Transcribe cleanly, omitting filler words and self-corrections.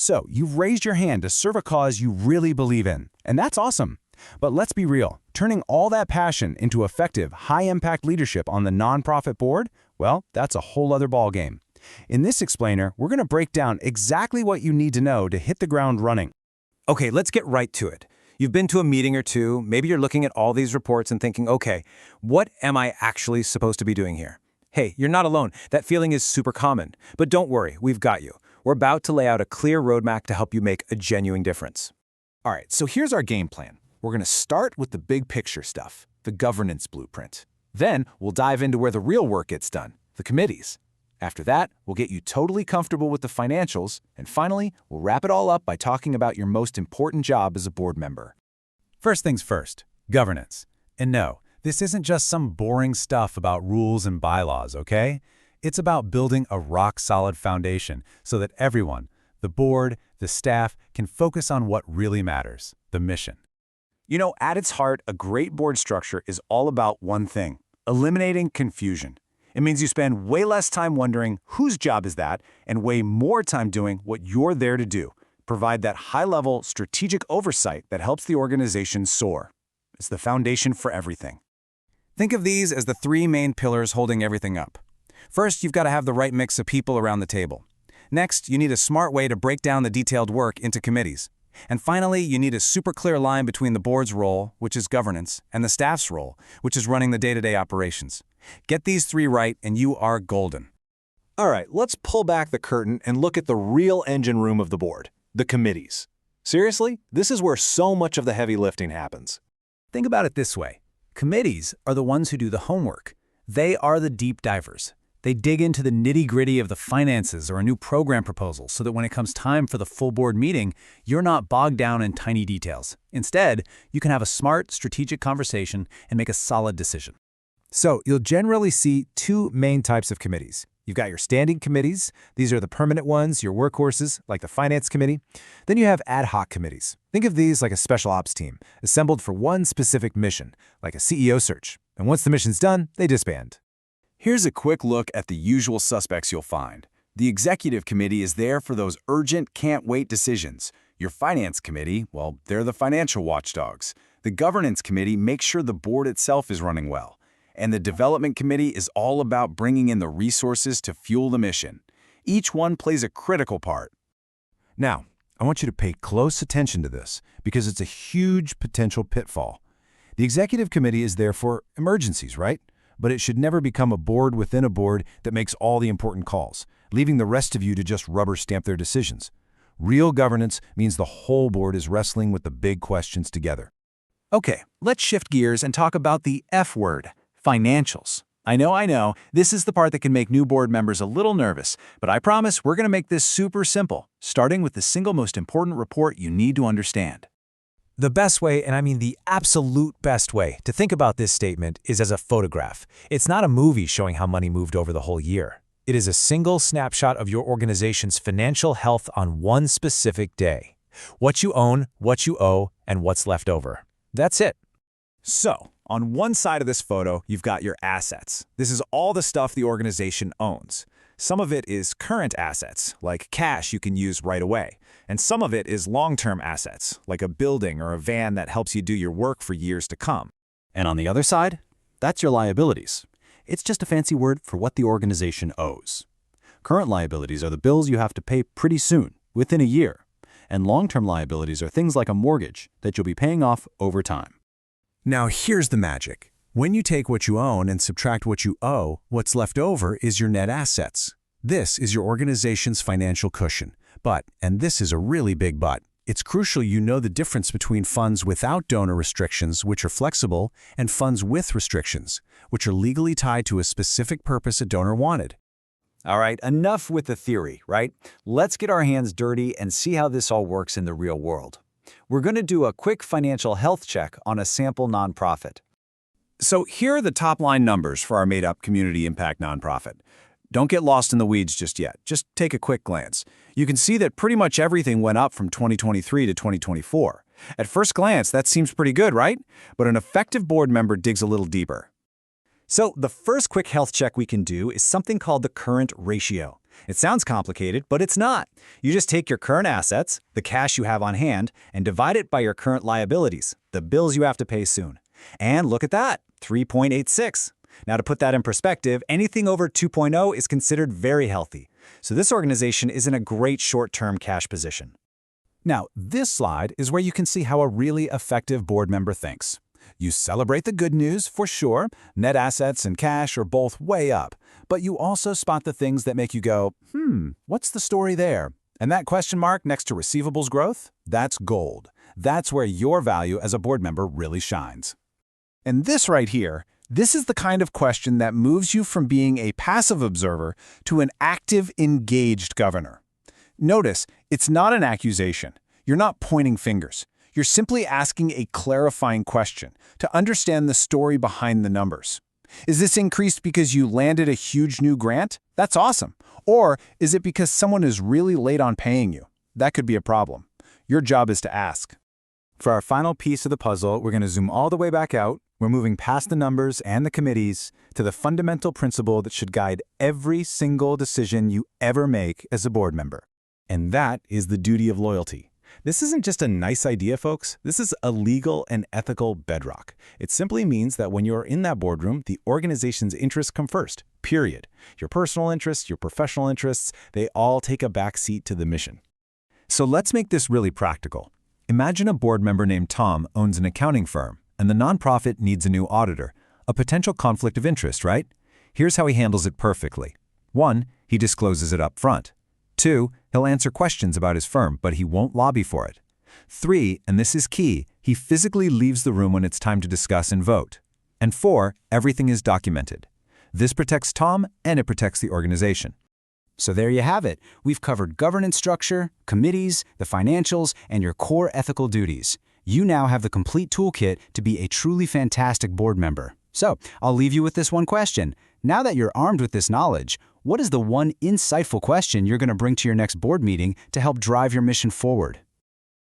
So you've raised your hand to serve a cause you really believe in, and that's awesome. But let's be real, turning all that passion into effective, high-impact leadership on the nonprofit board, well, that's a whole other ballgame. In this explainer, we're going to break down exactly what you need to know to hit the ground running. Okay, let's get right to it. You've been to a meeting or two, maybe you're looking at all these reports and thinking, okay, what am I actually supposed to be doing here? Hey, you're not alone. That feeling is super common. But don't worry, we've got you. We're about to lay out a clear roadmap to help you make a genuine difference. All right, so here's our game plan. We're going to start with the big picture stuff, the governance blueprint. Then we'll dive into where the real work gets done, the committees. After that, we'll get you totally comfortable with the financials, and finally, we'll wrap it all up by talking about your most important job as a board member. First things first, governance. And no, this isn't just some boring stuff about rules and bylaws, okay? It's about building a rock-solid foundation so that everyone, the board, the staff, can focus on what really matters, the mission. You know, at its heart, a great board structure is all about one thing: eliminating confusion. It means you spend way less time wondering whose job is that and way more time doing what you're there to do. Provide that high-level strategic oversight that helps the organization soar. It's the foundation for everything. Think of these as the three main pillars holding everything up. First, you've got to have the right mix of people around the table. Next, you need a smart way to break down the detailed work into committees. And finally, you need a super clear line between the board's role, which is governance, and the staff's role, which is running the day-to-day operations. Get these three right, and you are golden. All right, let's pull back the curtain and look at the real engine room of the board, the committees. Seriously, this is where so much of the heavy lifting happens. Think about it this way. Committees are the ones who do the homework. They are the deep divers. They dig into the nitty-gritty of the finances or a new program proposal so that when it comes time for the full board meeting, you're not bogged down in tiny details. Instead, you can have a smart, strategic conversation and make a solid decision. So you'll generally see two main types of committees. You've got your standing committees. These are the permanent ones, your workhorses, like the finance committee. Then you have ad hoc committees. Think of these like a special ops team, assembled for one specific mission, like a CEO search. And once the mission's done, they disband. Here's a quick look at the usual suspects you'll find. The executive committee is there for those urgent, can't-wait decisions. Your finance committee, well, they're the financial watchdogs. The governance committee makes sure the board itself is running well. And the development committee is all about bringing in the resources to fuel the mission. Each one plays a critical part. Now, I want you to pay close attention to this because it's a huge potential pitfall. The executive committee is there for emergencies, right? But it should never become a board within a board that makes all the important calls, leaving the rest of you to just rubber stamp their decisions. Real governance means the whole board is wrestling with the big questions together. Okay, let's shift gears and talk about the F word, financials. I know, this is the part that can make new board members a little nervous, but I promise we're going to make this super simple, starting with the single most important report you need to understand. The best way, and I mean the absolute best way, to think about this statement is as a photograph. It's not a movie showing how money moved over the whole year. It is a single snapshot of your organization's financial health on one specific day. What you own, what you owe, and what's left over. That's it. So, on one side of this photo, you've got your assets. This is all the stuff the organization owns. Some of it is current assets, like cash you can use right away. And some of it is long-term assets, like a building or a van that helps you do your work for years to come. And on the other side, that's your liabilities. It's just a fancy word for what the organization owes. Current liabilities are the bills you have to pay pretty soon, within a year. And long-term liabilities are things like a mortgage that you'll be paying off over time. Now here's the magic. When you take what you own and subtract what you owe, what's left over is your net assets. This is your organization's financial cushion. But, and this is a really big but, it's crucial you know the difference between funds without donor restrictions, which are flexible, and funds with restrictions, which are legally tied to a specific purpose a donor wanted. All right, enough with the theory, right? Let's get our hands dirty and see how this all works in the real world. We're going to do a quick financial health check on a sample nonprofit. So here are the top-line numbers for our made-up community impact nonprofit. Don't get lost in the weeds just yet. Just take a quick glance. You can see that pretty much everything went up from 2023 to 2024. At first glance, that seems pretty good, right? But an effective board member digs a little deeper. So the first quick health check we can do is something called the current ratio. It sounds complicated, but it's not. You just take your current assets, the cash you have on hand, and divide it by your current liabilities, the bills you have to pay soon. And look at that, 3.86. Now, to put that in perspective, anything over 2.0 is considered very healthy. So this organization is in a great short-term cash position. Now, this slide is where you can see how a really effective board member thinks. You celebrate the good news, for sure. Net assets and cash are both way up. But you also spot the things that make you go, what's the story there? And that question mark next to receivables growth, that's gold. That's where your value as a board member really shines. And this right here, this is the kind of question that moves you from being a passive observer to an active, engaged governor. Notice, it's not an accusation. You're not pointing fingers. You're simply asking a clarifying question to understand the story behind the numbers. Is this increased because you landed a huge new grant? That's awesome. Or is it because someone is really late on paying you? That could be a problem. Your job is to ask. For our final piece of the puzzle, we're going to zoom all the way back out. We're moving past the numbers and the committees to the fundamental principle that should guide every single decision you ever make as a board member. And that is the duty of loyalty. This isn't just a nice idea, folks. This is a legal and ethical bedrock. It simply means that when you're in that boardroom, the organization's interests come first, period. Your personal interests, your professional interests, they all take a back seat to the mission. So let's make this really practical. Imagine a board member named Tom owns an accounting firm, and the nonprofit needs a new auditor. A potential conflict of interest, right? Here's how he handles it perfectly. 1, he discloses it up front. 2, he'll answer questions about his firm, but he won't lobby for it. 3, and this is key, he physically leaves the room when it's time to discuss and vote. And 4, everything is documented. This protects Tom, and it protects the organization. So there you have it. We've covered governance structure, committees, the financials, and your core ethical duties. You now have the complete toolkit to be a truly fantastic board member. So I'll leave you with this one question. Now that you're armed with this knowledge, what is the one insightful question you're going to bring to your next board meeting to help drive your mission forward?